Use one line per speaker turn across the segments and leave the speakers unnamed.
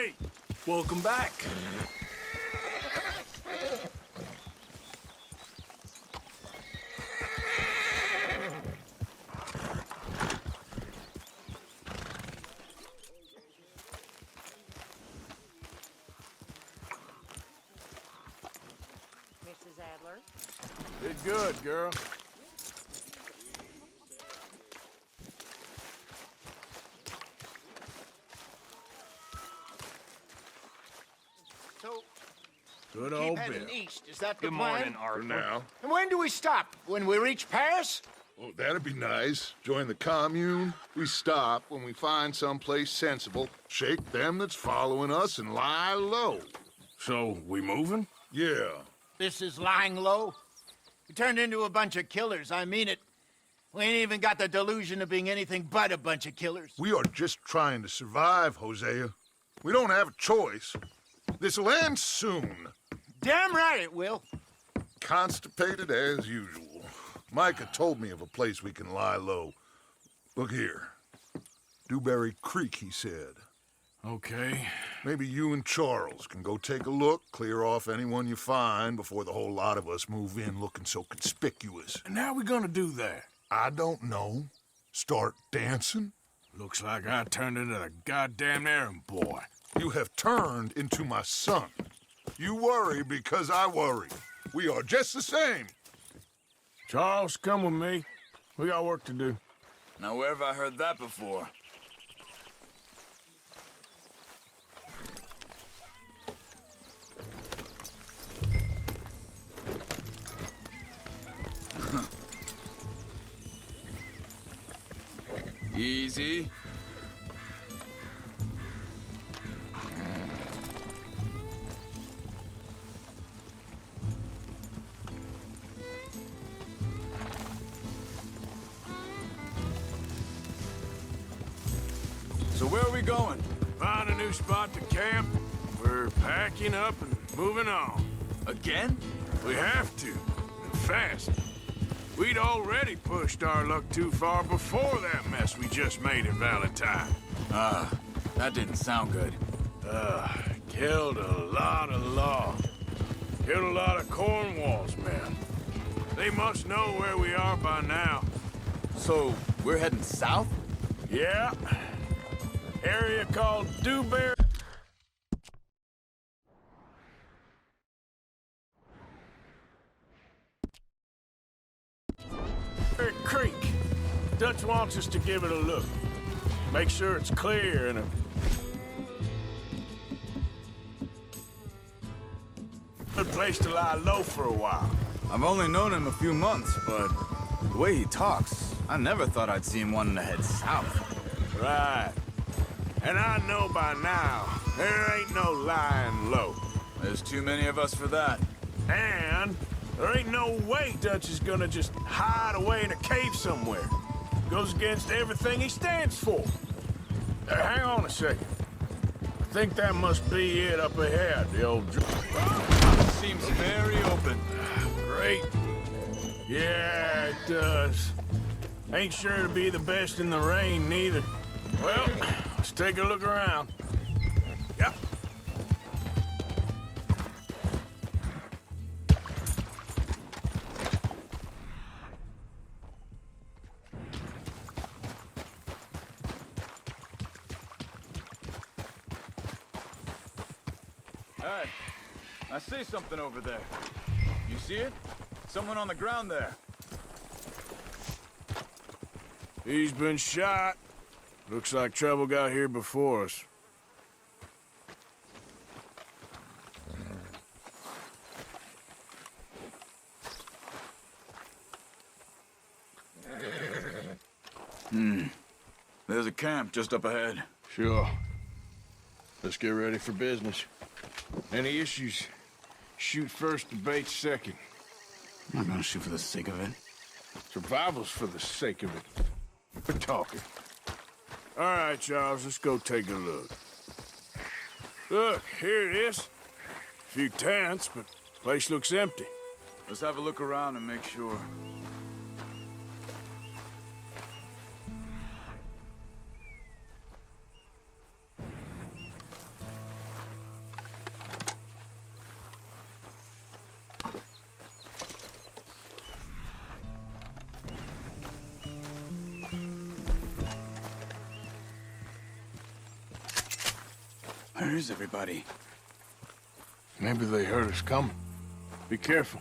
Hey, welcome back.
Mrs. Adler?
Did good, girl.
So,
Good
keep
old
heading
Bill.
east, is that the
Good
plan?
morning, Arthur.
For now.
And when do we stop? When we reach Paris?
Oh, that'd be nice. Join the commune. We stop when we find someplace sensible, shake them that's following us, and lie low.
So, we moving?
Yeah.
This is lying low? We turned into a bunch of killers, I mean it. We ain't even got the delusion of being anything but a bunch of killers.
We are just trying to survive, Hosea. We don't have a choice. This'll end soon.
Damn right it will.
Constipated as usual. Micah told me of a place we can lie low. Look here. Dewberry Creek, he said.
Okay.
Maybe you and Charles can go take a look, clear off anyone you find before the whole lot of us move in looking so conspicuous.
And how we gonna do that?
I don't know. Start dancing?
Looks like I turned into the goddamn errand boy.
You have turned into my son. You worry because I worry. We are just the same.
Charles, come with me. We got work to do.
Now, where have I heard that before? Easy. So where are we going?
Find a new spot to camp. We're packing up and moving on.
Again?
We have to, and fast. We'd already pushed our luck too far before that mess we just made in Valentine.
That didn't sound good.
Killed a lot of law. Killed a lot of Cornwall's men. They must know where we are by now.
So, we're heading south?
Yeah. Area called Dewberry Creek. Dutch wants us to give it a look. Make sure it's clear and a good place to lie low for a while.
I've only known him a few months, but the way he talks, I never thought I'd see him wanting to head south.
Right. And I know by now, there ain't no lying low.
There's too many of us for that.
And there ain't no way Dutch is gonna just hide away in a cave somewhere. Goes against everything he stands for. Hang on a second. I think that must be it up ahead, the old...
Seems very open.
Great. Yeah, it does. Ain't sure to be the best in the rain, neither. Well, let's take a look around. Yep.
Hey, I see something over there. You see it? Someone on the ground there.
He's been shot. Looks like trouble got here before us.
There's a camp just up ahead.
Sure. Let's get ready for business. Any issues? Shoot first, debate second.
I'm not gonna shoot for the sake of it.
Survival's for the sake of it. We're talking. All right, Charles, let's go take a look. Look, here it is. A few tents, but the place looks empty.
Let's have a look around and make sure. Where is everybody?
Maybe they heard us coming. Be careful.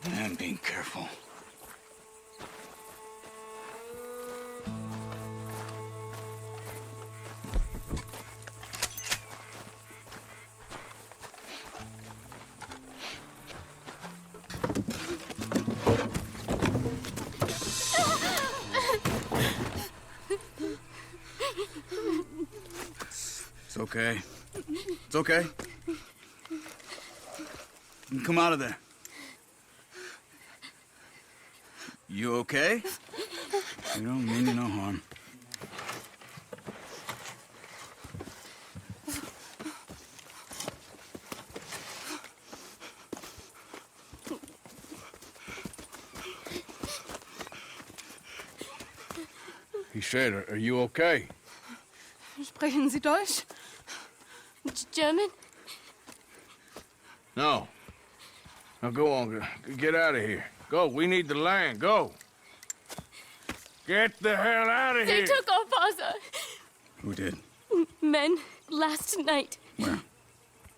I'm being careful. It's okay. It's okay. Come out of there. You okay? You don't mean you no harm.
He said, are you okay?
Sprechen Sie Deutsch? German?
No. Now go on, get out of here. Go, we need the land, go. Get the hell out of
They
here.
took our father.
Who did?
Men, last night.
Where?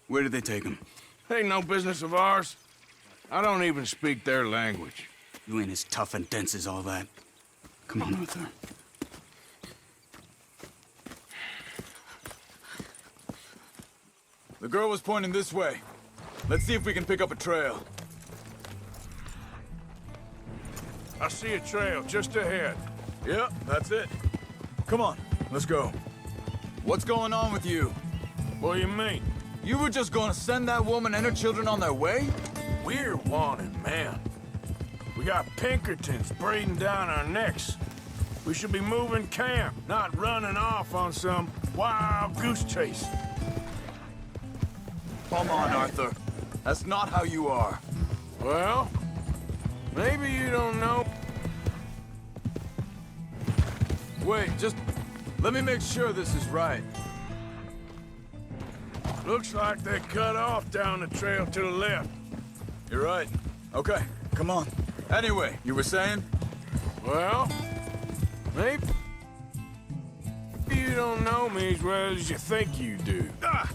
Where did they take him?
Ain't no business of ours. I don't even speak their language.
You ain't as tough and dense as all that. Come on, Arthur. The girl was pointing this way. Let's see if we can pick up a trail.
I see a trail just ahead.
Yep, that's it. Come on, let's go. What's going on with you?
What do you mean?
You were just gonna send that woman and her children on their way?
We're wanted, man. We got Pinkertons breathing down our necks. We should be moving camp, not running off on some wild goose chase.
Come on, Arthur. That's not how you are.
Well, maybe you don't know.
Wait, just let me make sure this is right.
Looks like they cut off down the trail to the left.
You're right. Okay, come on. Anyway, you were saying?
Well, maybe you don't know me as well as you think you do.
Ah,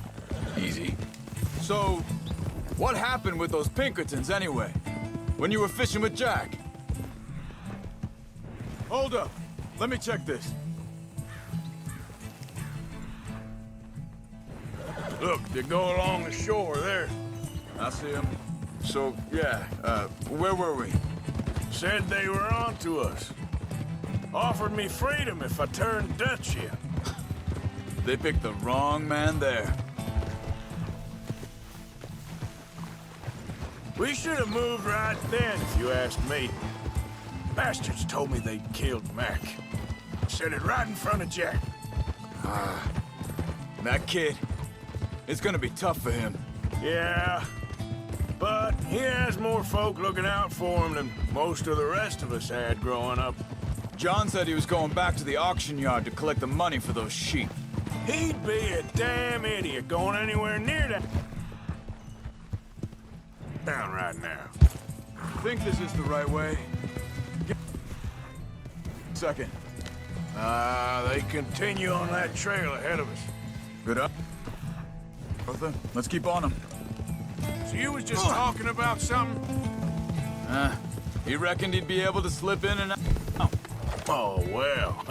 easy. So, what happened with those Pinkertons anyway? When you were fishing with Jack? Hold up. Let me check this.
Look, they go along the shore there.
I see him. So, yeah, where were we?
Said they were on to us. Offered me freedom if I turned Dutch in.
They picked the wrong man there.
We should have moved right then, if you ask me. Bastards told me they'd killed Mac. Said it right in front of Jack.
That kid, it's gonna be tough for him.
Yeah, but he has more folk looking out for him than most of the rest of us had growing up.
John said he was going back to the auction yard to collect the money for those sheep.
He'd be a damn idiot going anywhere near that town right now.
Think this is the right way? Second.
They continue on that trail ahead of us.
Good up. Arthur, let's keep on him.
So you was just talking about something?
He reckoned he'd be able to slip in and out.
Oh, well.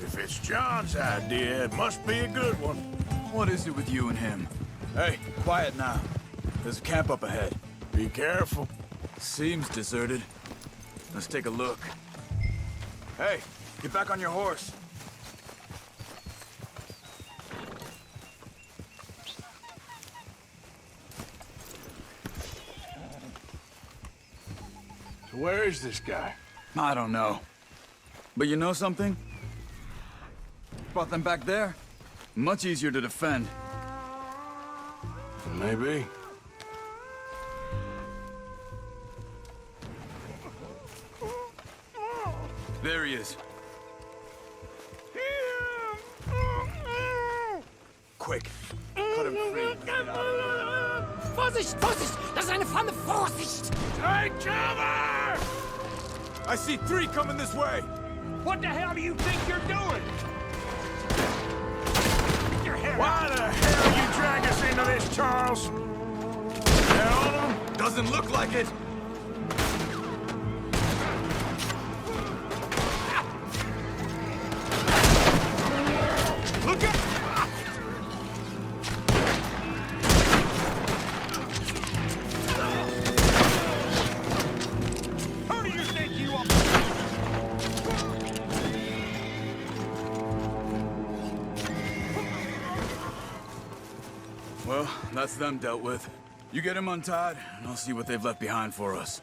If it's John's idea, it must be a good one.
What is it with you and him? Hey, quiet now. There's a camp up ahead.
Be careful.
Seems deserted. Let's take a look. Hey, get back on your horse.
So where is this guy?
I don't know. But you know something? Brought them back there. Much easier to defend.
Maybe.
There he is. Quick, cut him free. Get out of here.
Vorsicht, Vorsicht! Das ist eine Pfanne! Vorsicht!
Take cover!
I see 3 coming this way.
What the hell do you think you're doing?
Why the hell you drag us into this, Charles? That all of them?
Doesn't look like it.
Look out! Who do you think you are?
Well, that's them dealt with. You get them untied, and I'll see what they've left behind for us.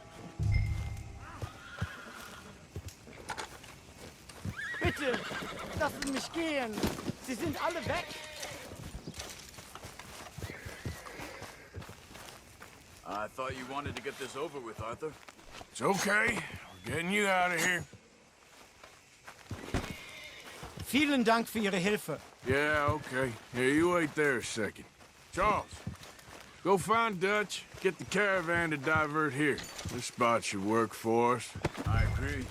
Bitte, lassen mich gehen. Sie sind alle weg.
I thought you wanted to get this over with, Arthur.
It's okay. We're getting you out of here.
Vielen Dank für Ihre Hilfe.
Yeah, okay. Here, you wait there a second. Charles, go find Dutch. Get the caravan to divert here. This spot should work for us.
I agree.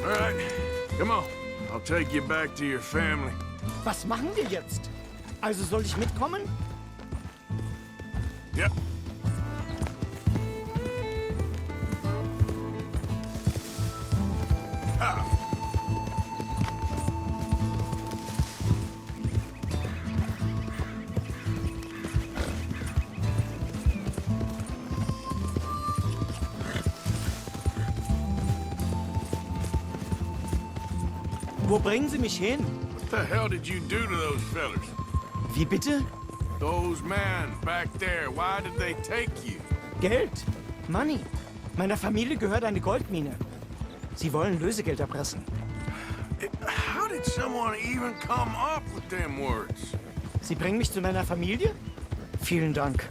All right, come on. I'll take you back to your family.
Was machen wir jetzt? Also soll ich mitkommen?
Yep.
Wo bringen Sie mich hin?
What the hell did you do to those fellers?
Wie bitte?
Those men back there, why did they take you?
Geld. Money. Meiner Familie gehört eine Goldmine. Sie wollen Lösegeld erpressen.
How did someone even come up with them words?
Sie bringen mich zu meiner Familie? Vielen Dank.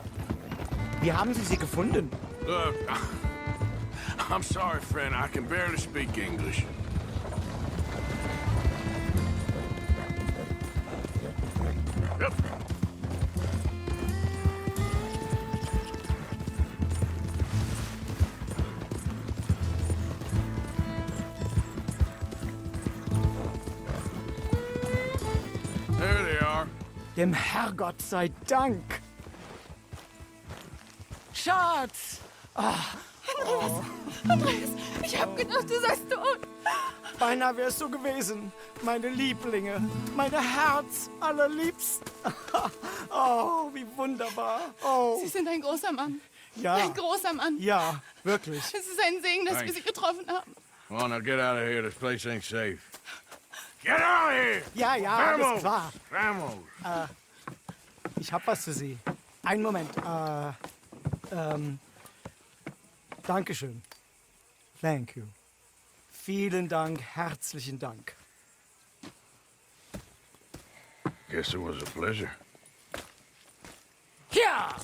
Wie haben Sie sie gefunden?
Look, I'm sorry, friend. I can barely speak English. Yep. There they are.
Dem Herrgott sei Dank. Schatz!
Andreas, ich hab gedacht, du seist tot.
Beinahe wär's so gewesen. Meine Lieblinge, meine Herz allerliebsten. Oh, wie wunderbar. Oh,
Sie sind ein großer Mann.
ja,
Ein großer Mann.
ja, wirklich.
Es ist ein Segen, dass wir
Thanks.
Sie getroffen haben.
Come on, now get out of here. This place ain't safe. Get out of here!
Ja, ja, alles
Vamos!
klar.
Vamos!
Ich hab was für Sie. Einen Moment. Dankeschön. Thank you. Vielen Dank, herzlichen Dank.
Guess it was a pleasure.
Ja!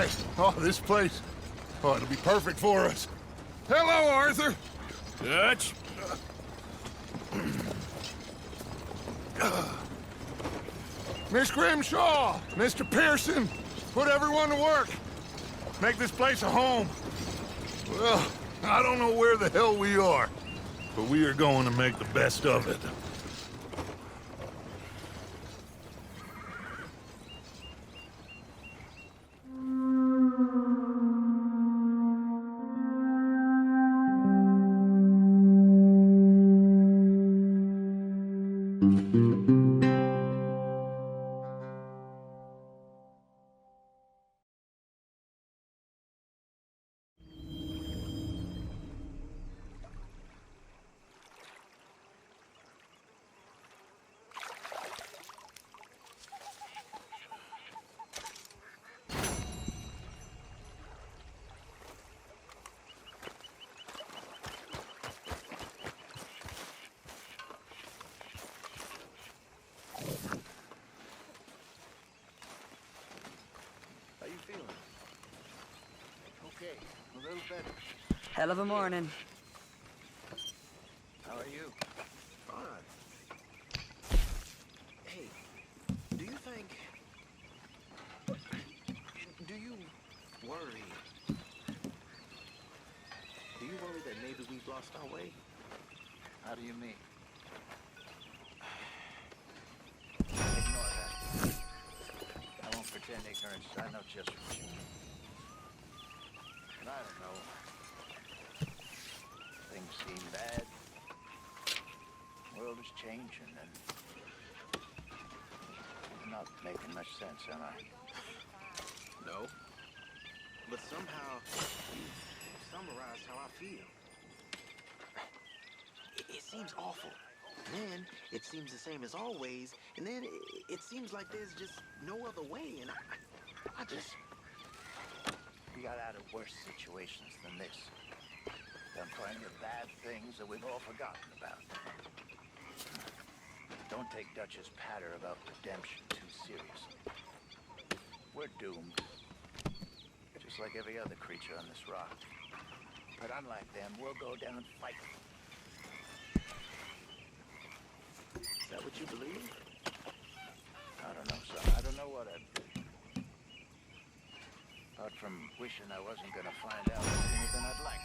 right. Oh, this place. Oh, it'll be perfect for us. Hello, Arthur.
Dutch?
Miss Grimshaw, Mr. Pearson, put everyone to work. Make this place a home. Well, I don't know where the hell we are, but we are going to make the best of it.
How you feeling? Okay, a little better.
Hell of a morning.
How are you?
Fine. Hey, do you think... Do you worry... Do you worry that maybe we've lost our way?
How do you mean? Ignore that. I won't pretend ignorance. I know just what you mean. But I don't know. Things seem bad. The world is changing, and I'm not making much sense, am I?
No. But somehow, you summarize how I feel. It seems awful. Then, it seems the same as always, and then it seems like there's just no other way, and I just...
We got out of worse situations than this. Done plenty of bad things that we've all forgotten about. Don't take Dutch's patter about redemption too seriously. We're doomed. Just like every other creature on this rock. But unlike them, we'll go down fighting. Is that what you believe? I don't know, son. I don't know what I'd do. Apart from wishing I wasn't gonna find out sooner than I'd like.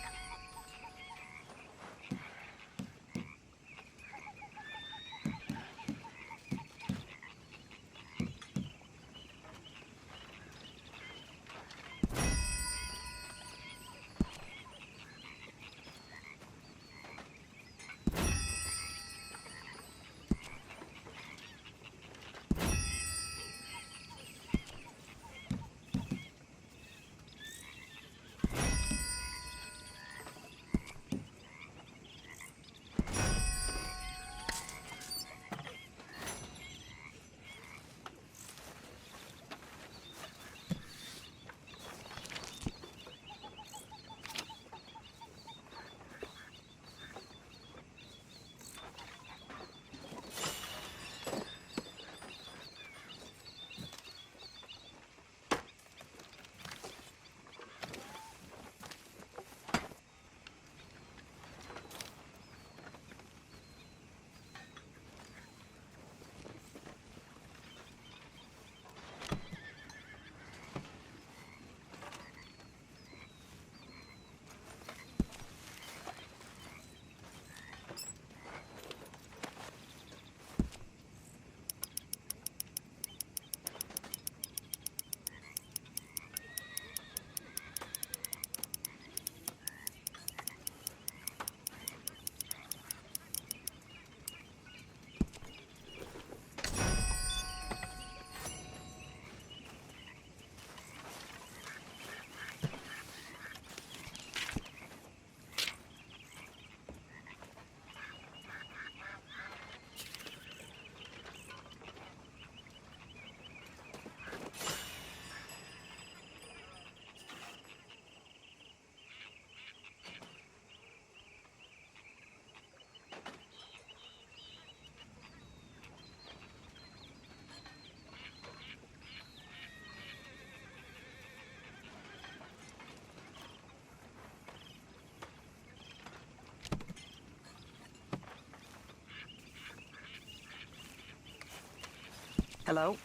Hello?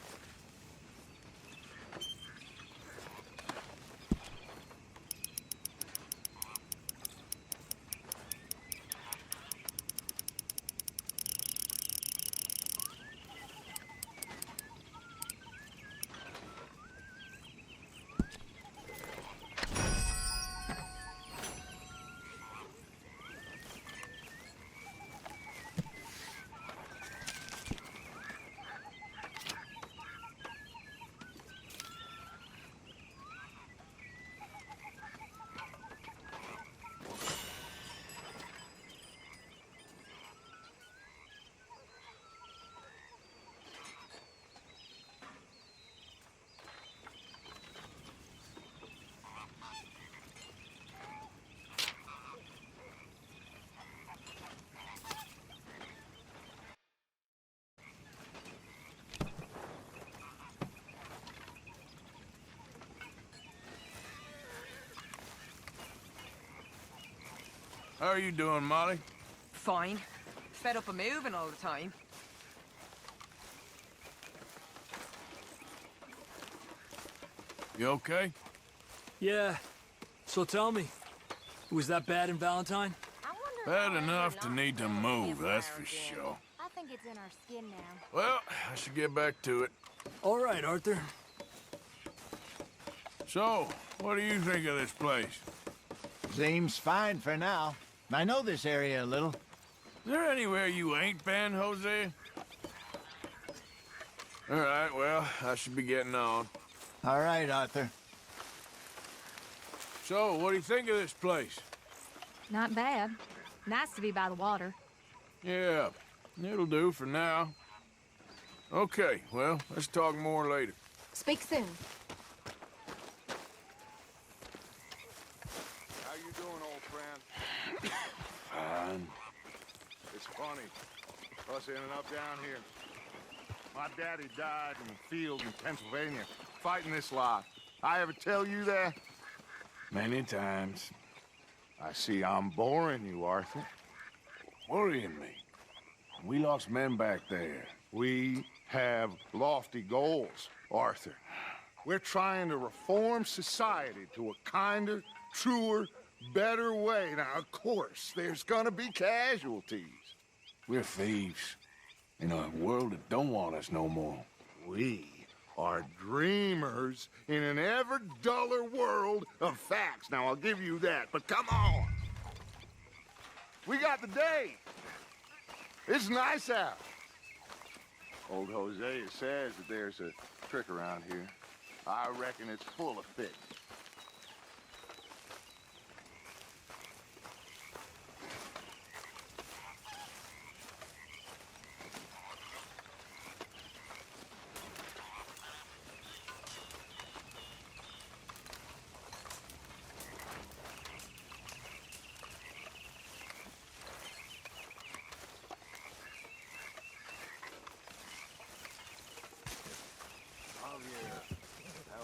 How are you doing, Molly?
Fine. Fed up of moving all the time.
You okay?
Yeah. So tell me, was that bad in Valentine?
Bad enough to need to move, that's for sure.
I think it's in our skin now.
Well, I should get back to it.
All right, Arthur.
So, what do you think of this place?
Seems fine for now. I know this area a little.
Is there anywhere you ain't been, Jose? All right, well, I should be getting on.
All right, Arthur.
So, what do you think of this place?
Not bad. Nice to be by the water.
Yeah, it'll do for now. Okay, well, let's talk more later.
Speak soon.
How you doing, old friend?
Fine.
It's funny, us ending up down here. My daddy died in the field in Pennsylvania, fighting this lot. I ever tell you that?
Many times.
I see I'm boring you, Arthur.
Worrying me. We lost men back there.
We have lofty goals, Arthur. We're trying to reform society to a kinder, truer, better way. Now, of course, there's gonna be casualties.
We're thieves. In a world that don't want us no more.
We are dreamers in an ever duller world of facts. Now, I'll give you that, but come on. We got the day. It's nice out. Old Hosea says that there's a trick around here. I reckon it's full of fish.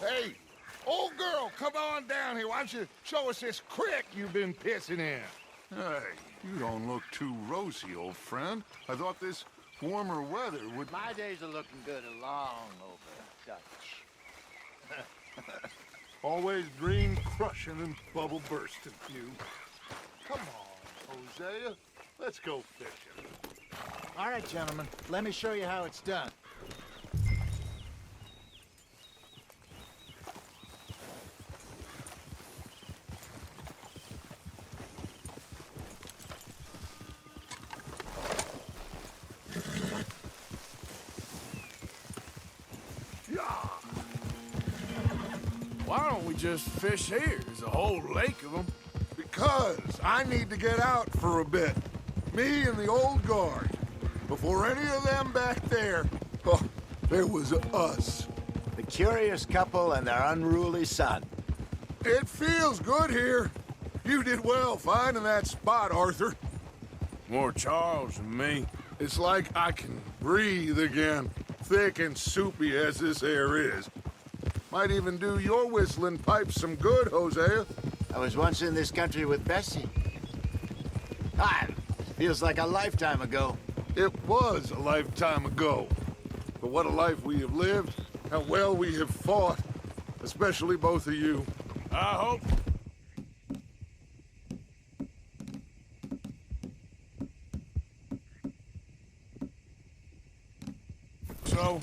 Hey, old girl, come on down here. Why don't you show us this creek you've been pissing in?
Hey, you don't look too rosy, old friend. I thought this warmer weather would...
My days are looking good along over, Dutch.
Always dream crushing and bubble bursting, you. Come on, Hosea. Let's go fishing.
All right, gentlemen. Let me show you how it's done.
Why don't we just fish here? There's a whole lake of them.
Because I need to get out for a bit. Me and the old guard. Before any of them back there, oh, there was us.
The curious couple and their unruly son.
It feels good here. You did well finding that spot, Arthur.
More Charles than me.
It's like I can breathe again, thick and soupy as this air is. Might even do your whistling pipes some good, Hosea.
I was once in this country with Bessie. Ah, feels like a lifetime ago.
It was a lifetime ago. But what a life we have lived, how well we have fought, especially both of you.
I hope. So,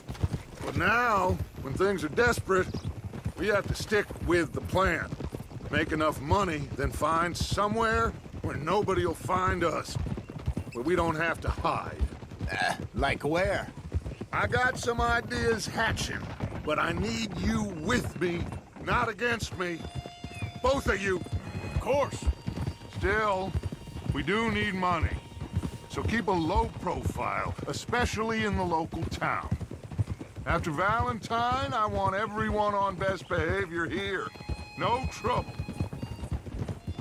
But now, when things are desperate, we have to stick with the plan. Make enough money, then find somewhere where nobody will find us. Where we don't have to hide.
Like where?
I got some ideas hatching, but I need you with me, not against me. Both of you.
of course.
Still, we do need money. So keep a low profile, especially in the local town. After Valentine, I want everyone on best behavior here. No trouble.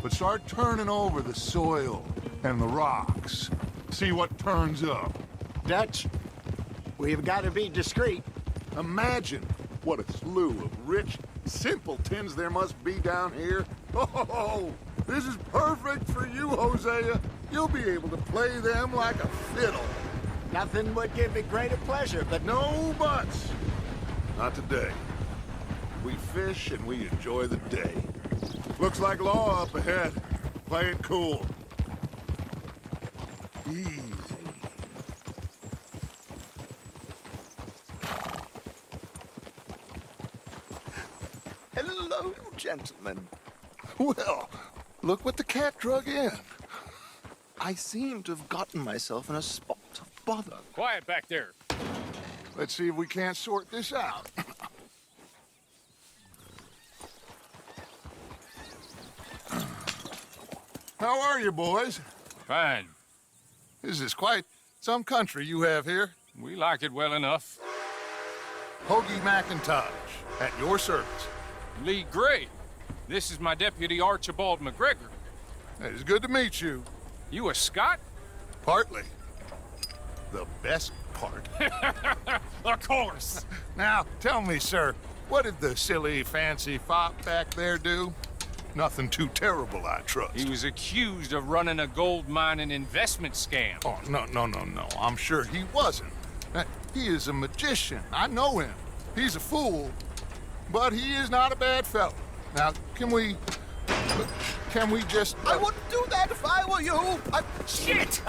But start turning over the soil and the rocks. See what turns up.
Dutch, we've got to be discreet.
Imagine what a slew of rich simpletons there must be down here. Oh, this is perfect for you, Hosea. You'll be able to play them like a fiddle.
Nothing would give me greater pleasure, but
No buts. Not today. We fish and we enjoy the day. Looks like law up ahead. Play it cool. Easy.
Hello, gentlemen.
Well, look what the cat drug in.
I seem to have gotten myself in a spot of bother.
Quiet back there.
Let's see if we can't sort this out. How are you, boys?
Fine.
This is quite some country you have here.
We like it well enough.
Hoagie McIntosh, at your service.
Lee Gray. This is my deputy Archibald McGregor.
It's good to meet you.
You a Scot?
Partly. The best part.
Of course.
Now, tell me, sir, what did the silly, fancy fop back there do? Nothing too terrible, I trust.
He was accused of running a gold mining investment scam.
Oh, no. I'm sure he wasn't. He is a magician. I know him. He's a fool, but he is not a bad fellow. Now, can we just...
I wouldn't do that if I were you.
Shit!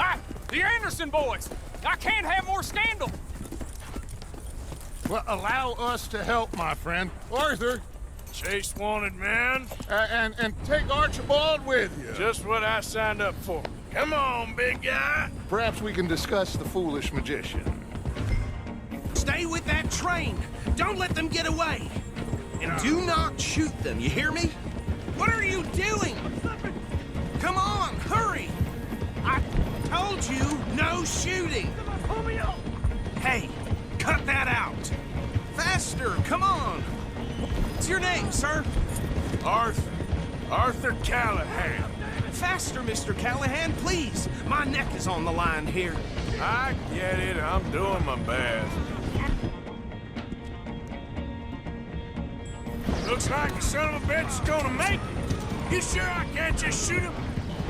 The Anderson boys! I can't have more scandal!
Well, allow us to help, my friend. Arthur,
Chase wanted man.
and take Archibald with you.
Just what I signed up for. Come on, big guy.
Perhaps we can discuss the foolish magician.
Stay with that train. Don't let them get away. And do not shoot them, you hear me? What are you doing? Come on, hurry! I told you, no shooting! Hey, cut that out! Faster, come on! What's your name, sir?
Arthur Callahan.
Faster, Mr. Callahan, please! My neck is on the line here.
I get it. I'm doing my best. Looks like the son of a bitch is gonna make it. You sure I can't just shoot him?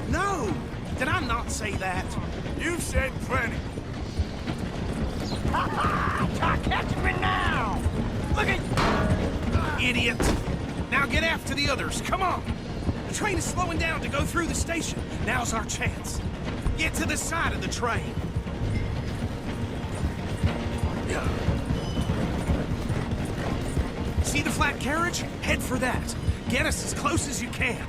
No! Did I not say that?
You've said plenty.
Catch me now! Look at... Idiot! Now get after the others, come on! The train is slowing down to go through the station. Now's our chance. Get to the side of the train. See the flat carriage? Head for that. Get us as close as you can.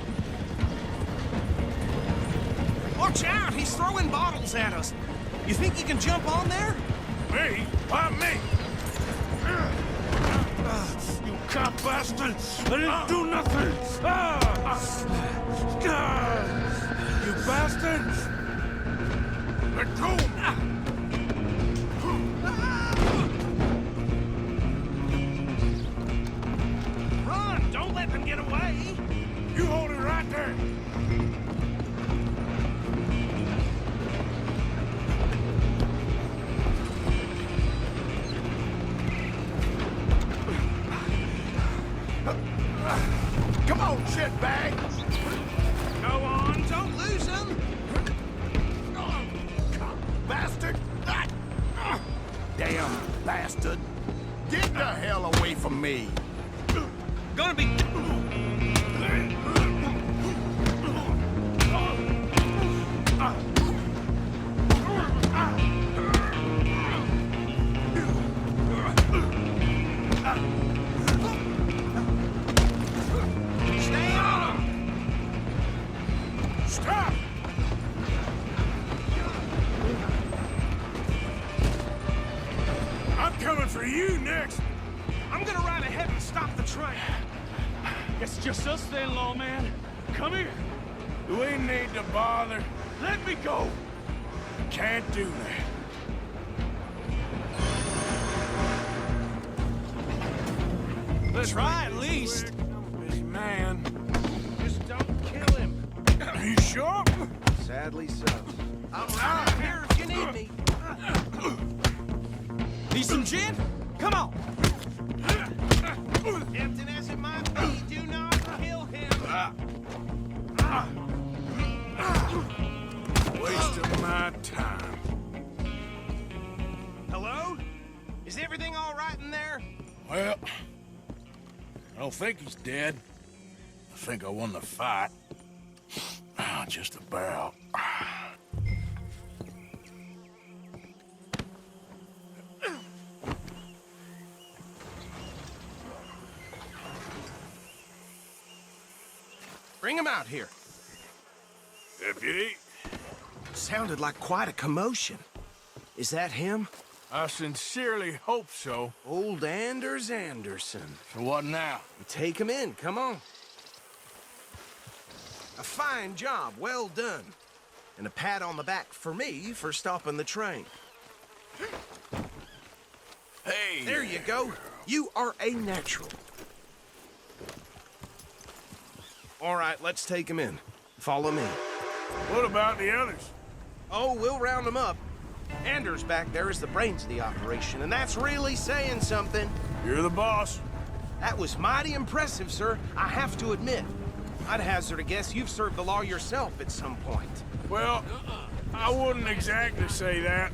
Watch out! He's throwing bottles at us. You think you can jump on there?
Me? Why me? You cop bastard! I didn't do nothing! You bastard! Let go!
Run! Don't let them get away!
You hold it right there!
Come on, shitbag!
Go on, don't lose them!
Bastard! Damn! bastard! Get the hell away from me!
Gonna be... Stay on him!
Stop! I'm coming for you next.
I'm gonna ride ahead and stop the train.
It's just us then, lawman. Come here.
We need to bother.
Let me go.
Can't do that.
Try at least.
Busy man.
Just don't kill him.
Are you sure?
Sadly so. I'm right here if you need me. Need some gin? Come on. Tempting as it might be, do not kill him.
Waste of my time.
Hello? Is everything all right in there?
Well, I don't think he's dead. I think I won the fight. Just about.
Bring him out here.
Deputy,
Sounded like quite a commotion. Is that him?
I sincerely hope so.
Old Anders Anderson.
So what now?
Take him in, come on. A fine job, well done. And a pat on the back for me for stopping the train.
Hey!
There you go. You are a natural. All right, let's take him in. Follow me.
What about the others?
Oh, we'll round them up. Anders back there is the brains of the operation, and that's really saying something.
You're the boss.
That was mighty impressive, sir. I have to admit. I'd hazard a guess you've served the law yourself at some point.
Well, I wouldn't exactly say that.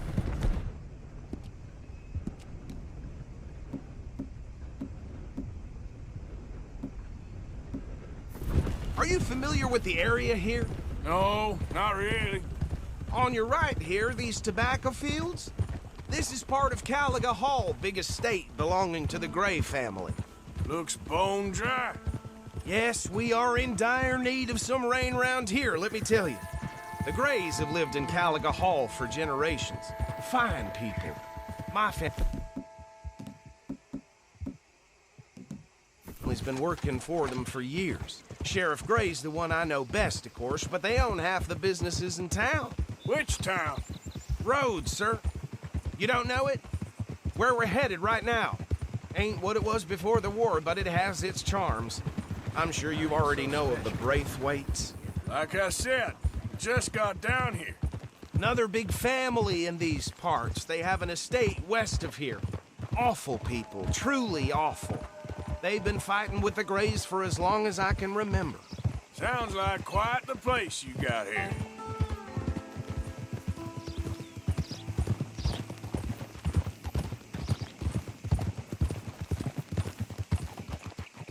Are you familiar with the area here?
No, not really.
On your right here, these tobacco fields? This is part of Caliga Hall, big estate belonging to the Gray family.
Looks bone dry.
Yes, we are in dire need of some rain round here, let me tell you. The Grays have lived in Caliga Hall for generations. Fine people. My family's been working for them for years. Sheriff Gray's the one I know best, of course, but they own half the businesses in town.
Which town?
Rhodes, sir. You don't know it? Where we're headed right now. Ain't what it was before the war, but it has its charms. I'm sure you already know of the Braithwaites.
Like I said, just got down here.
Another big family in these parts. They have an estate west of here. Awful people, truly awful. They've been fighting with the Grays for as long as I can remember.
Sounds like quite the place you got here.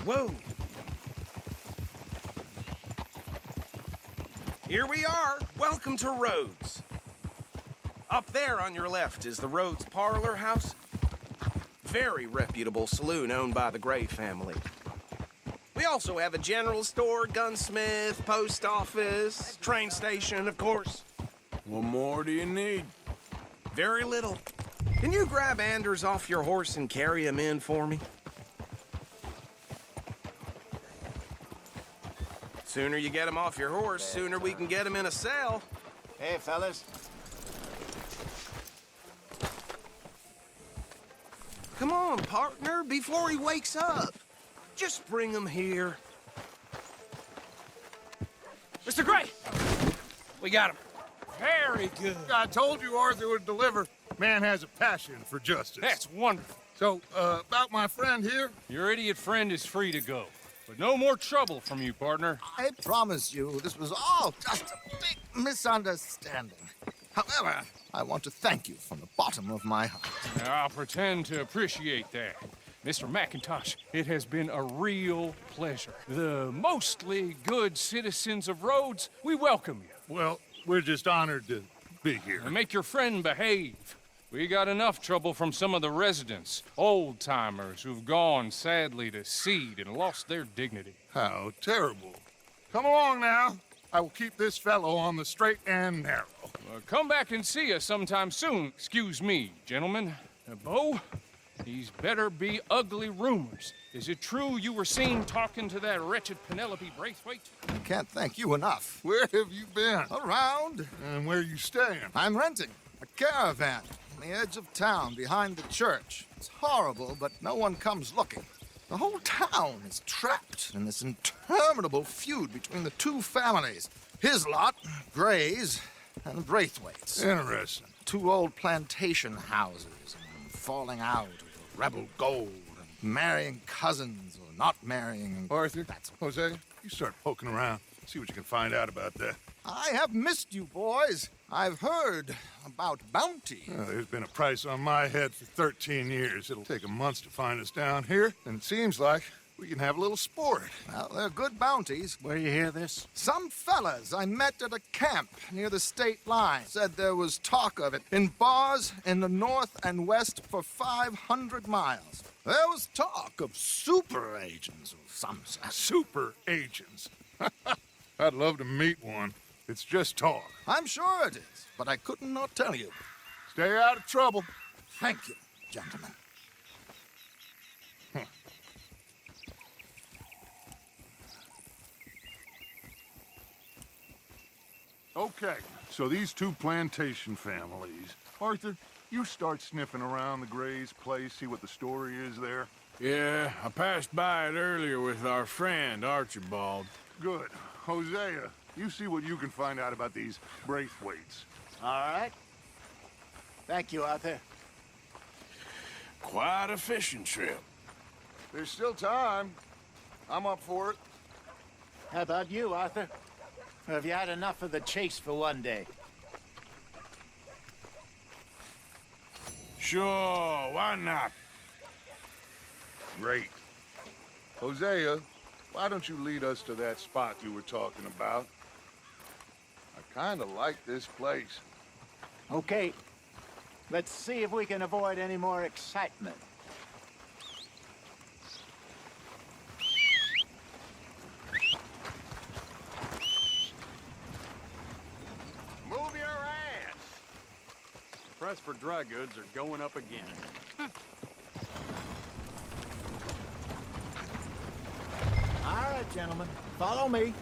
Whoa. Here we are. Welcome to Rhodes. Up there on your left is the Rhodes Parlor House. Very reputable saloon owned by the Gray family. We also have a general store, gunsmith, post office, train station, of course.
What more do you need?
Very little. Can you grab Anders off your horse and carry him in for me? Sooner you get him off your horse, sooner we can get him in a cell.
Hey, fellas.
Come on, partner, before he wakes up. Just bring him here.
Mr. Gray! We got him. Very good.
I told you Arthur would deliver. Man has a passion for justice.
That's wonderful.
So, about my friend here?
Your idiot friend is free to go. But no more trouble from you, partner.
I promise you, this was all just a big misunderstanding.
However, I want to thank you from the bottom of my heart.
I'll pretend to appreciate that. Mr. McIntosh, it has been a real pleasure. The mostly good citizens of Rhodes, we welcome you.
Well, we're just honored to be here.
And make your friend behave. We got enough trouble from some of the residents, old-timers who've gone, sadly, to seed and lost their dignity.
How terrible. Come along now. I will keep this fellow on the straight and narrow.
Come back and see us sometime soon. Excuse me, gentlemen. Bo, these better be ugly rumors. Is it true you were seen talking to that wretched Penelope Braithwaite?
I can't thank you enough.
Where have you been?
Around.
And where are you staying?
I'm renting a caravan on the edge of town behind the church. It's horrible, but no one comes looking. The whole town is trapped in this interminable feud between the two families. His lot, Gray's, and Braithwaite's.
Interesting.
Two old plantation houses, and falling out over rebel gold, and marrying cousins or not marrying.
Arthur, Jose, you start poking around. See what you can find out about that.
I have missed you, boys. I've heard about bounty.
Well, there's been a price on my head for 13 years. It'll take 'em months to find us down here, and it seems like we can have a little sport.
Well, they're good bounties.
Where you hear this?
Some fellas I met at a camp near the state line said there was talk of it in bars in the north and west for 500 miles. There was talk of super agents of some sort.
Super agents. I'd love to meet one. It's just talk.
I'm sure it is, but I couldn't not tell you.
Stay out of trouble.
Thank you, gentlemen.
Okay, so these two plantation families. Arthur, you start sniffing around the Gray's place, see what the story is there.
Yeah, I passed by it earlier with our friend, Archibald.
Good. Hosea, you see what you can find out about these Braithwaites.
All right. Thank you, Arthur.
Quite a fishing trip.
There's still time. I'm up for it.
How about you, Arthur? Or have you had enough of the chase for one day?
Sure, why not?
Great. Hosea, why don't you lead us to that spot you were talking about? I kind of like this place.
Okay. Let's see if we can avoid any more excitement.
Move your ass!
Price for dry goods are going up again.
All right, gentlemen. Follow me.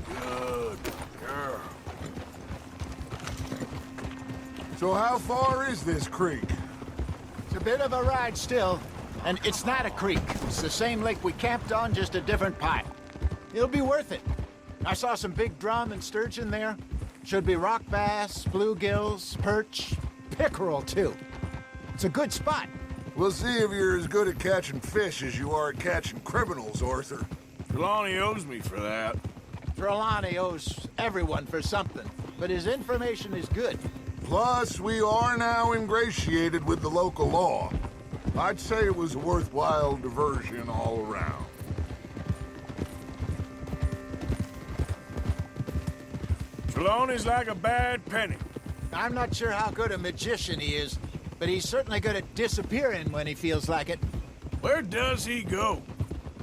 Good girl.
So how far is this creek?
It's a bit of a ride still, and it's not a creek. It's the same lake we camped on, just a different part. It'll be worth it. I saw some big drum and sturgeon there. Should be rock bass, bluegills, perch, pickerel, too. It's a good spot.
We'll see if you're as good at catching fish as you are at catching criminals, Arthur.
Trelawney owes me for that.
Trelawney owes everyone for something, but his information is good.
Plus, we are now ingratiated with the local law. I'd say it was a worthwhile diversion all around.
Trelawney's like a bad penny.
I'm not sure how good a magician he is, but he's certainly good at disappearing when he feels like it.
Where does he go?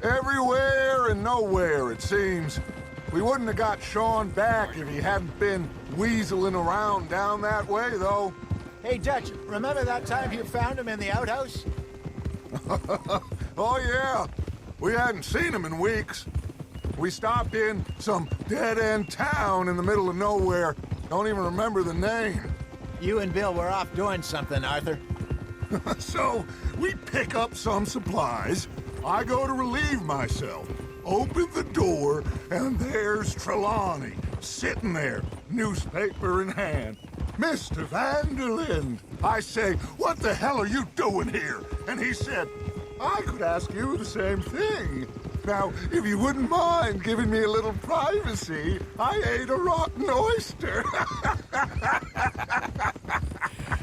Everywhere and nowhere, it seems. We wouldn't have got Sean back if he hadn't been weaseling around down that way, though.
Hey, Dutch, remember that time you found him in the outhouse?
Oh, yeah. We hadn't seen him in weeks. We stopped in some dead-end town in the middle of nowhere. Don't even remember the name.
You and Bill were off doing something, Arthur.
So, we pick up some supplies. I go to relieve myself. Open the door, and there's Trelawney, sitting there, newspaper in hand. Mr. Van der Linde. I say, what the hell are you doing here? And he said, I could ask you the same thing. Now, if you wouldn't mind giving me a little privacy, I ate a rotten oyster.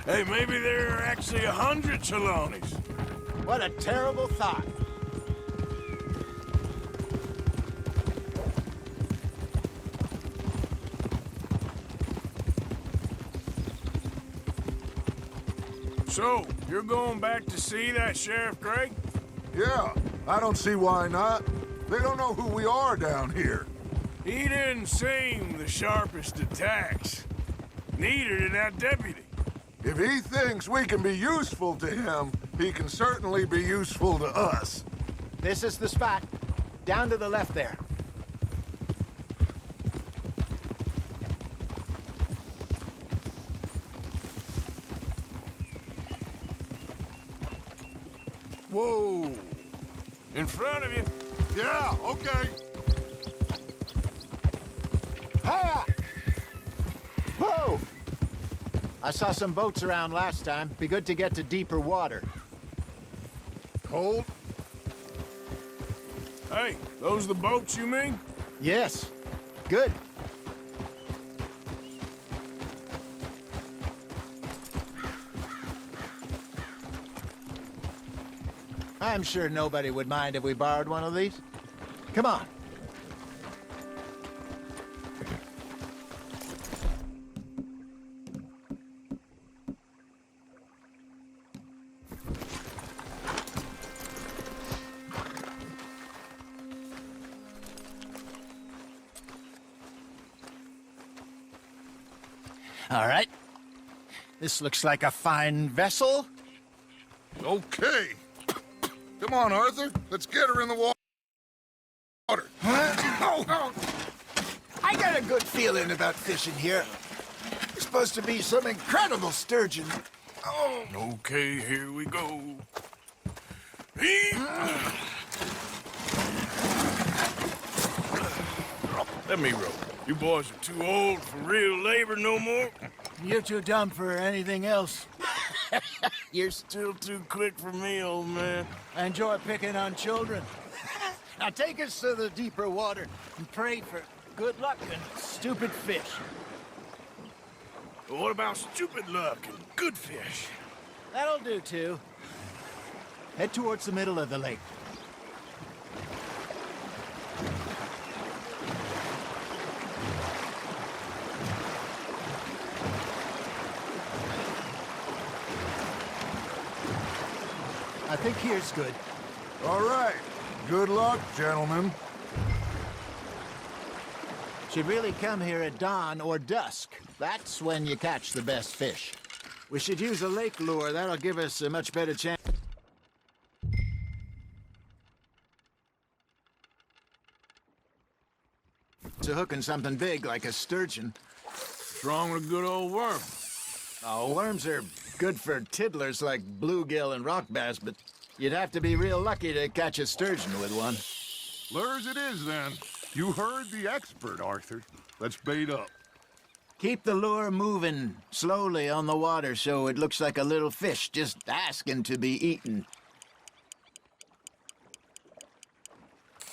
Hey, maybe there are actually 100 Trelawneys.
What a terrible thought.
So, you're going back to see that Sheriff Gray?
Yeah, I don't see why not. They don't know who we are down here.
He didn't seem the sharpest attacks. Neither did that deputy.
If he thinks we can be useful to him, he can certainly be useful to us.
This is the spot. Down to the left there.
Whoa! In front of you.
Yeah, okay.
Hiya! Whoa! I saw some boats around last time. Be good to get to deeper water.
Cold?
Hey, those the boats you mean?
Yes. Good. I'm sure nobody would mind if we borrowed one of these. Come on. All right. This looks like a fine vessel.
Okay. Come on, Arthur. Let's get her in the water.
Oh. I got a good feeling about fishing here. It's supposed to be some incredible sturgeon. Oh.
Okay, here we go. Let me row. You boys are too old for real labor no more.
You're too dumb for anything else.
You're still too quick for me, old man.
I enjoy picking on children. Now take us to the deeper water and pray for good luck and stupid fish.
What about stupid luck and good fish?
That'll do, too. Head towards the middle of the lake. I think here's good.
All right. Good luck, gentlemen.
Should really come here at dawn or dusk. That's when you catch the best fish. We should use a lake lure. That'll give us a much better chance to hooking something big like a sturgeon.
What's wrong with a good old worm?
Oh, worms are good for tiddlers like bluegill and rock bass, but you'd have to be real lucky to catch a sturgeon with one.
Lures it is, then. You heard the expert, Arthur. Let's bait up.
Keep the lure moving slowly on the water so it looks like a little fish just asking to be eaten.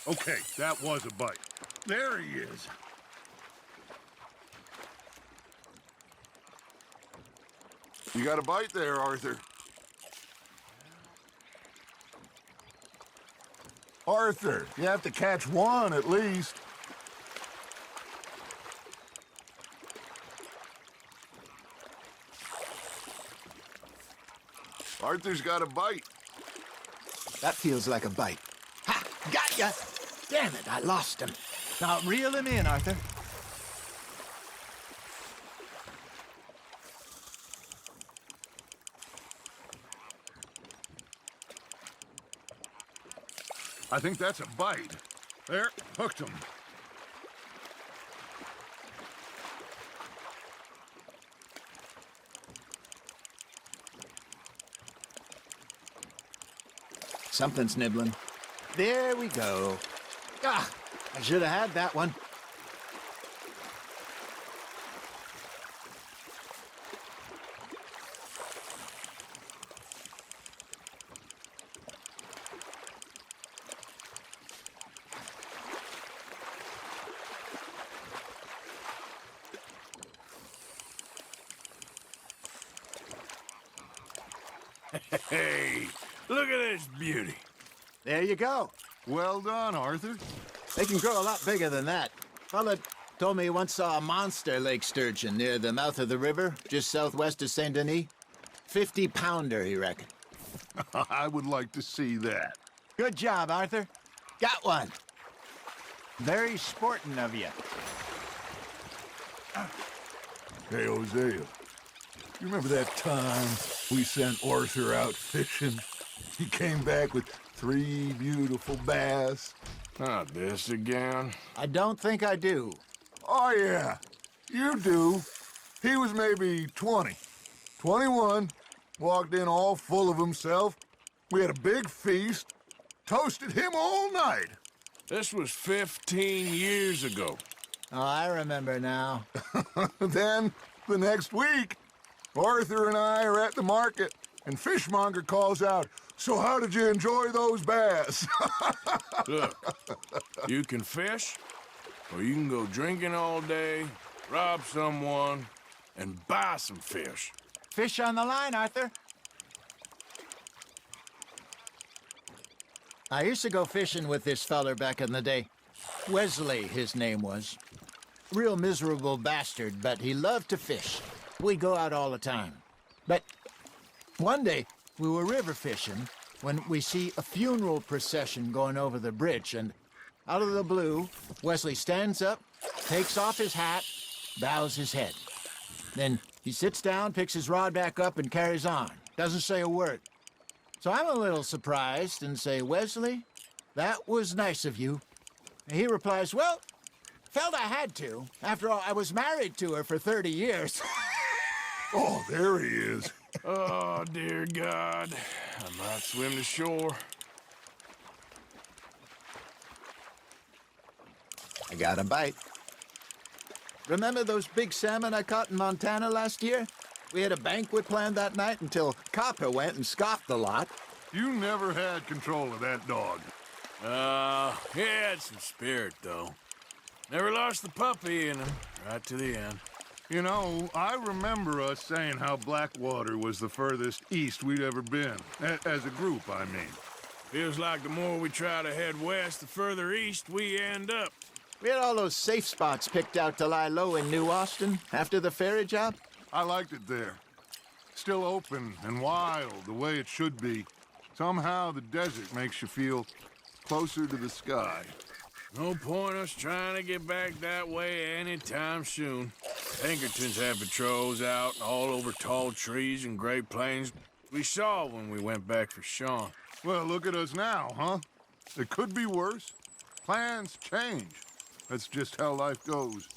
Okay, that was a bite. There he is. You got a bite there, Arthur. Arthur, you have to catch one at least. Arthur's got a bite.
That feels like a bite. Ha! Got ya! Damn it, I lost him. Now reel him in, Arthur.
I think that's a bite. There, hooked him.
Something's nibbling. There we go. Ah, I should have had that one.
Hey, look at this beauty.
There you go.
Well done, Arthur.
They can grow a lot bigger than that. Fella told me he once saw a monster lake sturgeon near the mouth of the river, just southwest of Saint Denis. 50-pounder, he reckoned.
I would like to see that.
Good job, Arthur. Got one. Very sporting of you.
Hey, Hosea, you remember that time we sent Arthur out fishing? He came back with 3 beautiful bass.
Not this again.
I don't think I do.
Oh, yeah, you do. He was maybe 20, 21, walked in all full of himself. We had a big feast, toasted him all night.
This was 15 years ago.
Oh, I remember now.
Then, the next week, Arthur and I are at the market, and Fishmonger calls out, "So how did you enjoy those bass?"
Look, you can fish, or you can go drinking all day, rob someone, and buy some fish.
Fish on the line, Arthur. I used to go fishing with this feller back in the day. Wesley, his name was. Real miserable bastard, but he loved to fish. We'd go out all the time. But one day, we were river fishing when we see a funeral procession going over the bridge, and out of the blue, Wesley stands up, takes off his hat, bows his head. Then he sits down, picks his rod back up, and carries on. Doesn't say a word. So I'm a little surprised and say, "Wesley, that was nice of you." And he replies, "Well, felt I had to. After all, I was married to her for 30 years.
Oh, there he is.
Oh, dear God. I might swim to shore.
I got a bite. Remember those big salmon I caught in Montana last year? We had a banquet planned that night until Copper went and scoffed the lot.
You never had control of that dog.
He had some spirit, though. Never lost the puppy in him, right to the end.
You know, I remember us saying how Blackwater was the furthest east we'd ever been. As a group, I mean.
Feels like the more we try to head west, the further east we end up.
We had all those safe spots picked out to lie low in New Austin after the ferry job.
I liked it there. Still open and wild, the way it should be. Somehow the desert makes you feel closer to the sky.
No point us trying to get back that way anytime soon. Pinkertons have patrols out all over tall trees and Great Plains. We saw when we went back for Sean.
Well, look at us now, huh? It could be worse. Plans change. That's just how life goes.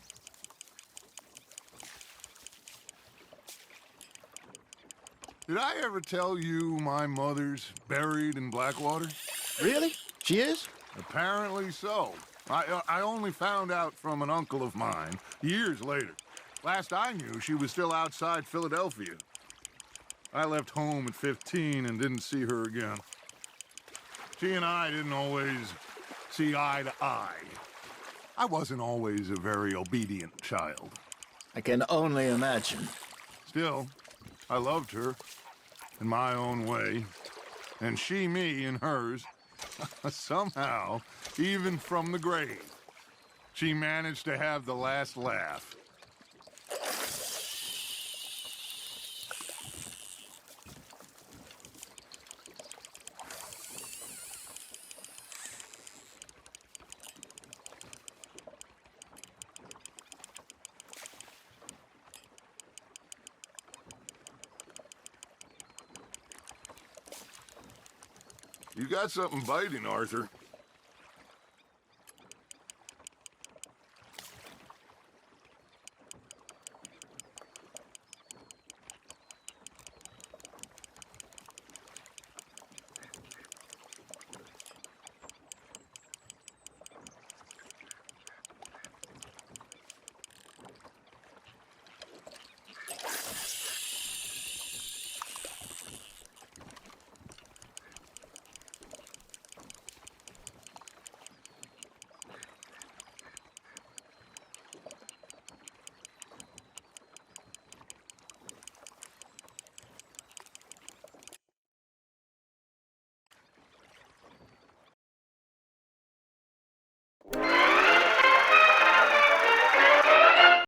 Did I ever tell you my mother's buried in Blackwater?
Really? She is?
Apparently so. I only found out from an uncle of mine years later. Last I knew, she was still outside Philadelphia. I left home at 15 and didn't see her again. She and I didn't always see eye to eye. I wasn't always a very obedient child.
I can only imagine.
Still, I loved her in my own way, and she me in hers. Somehow, even from the grave, she managed to have the last laugh. You got something biting, Arthur.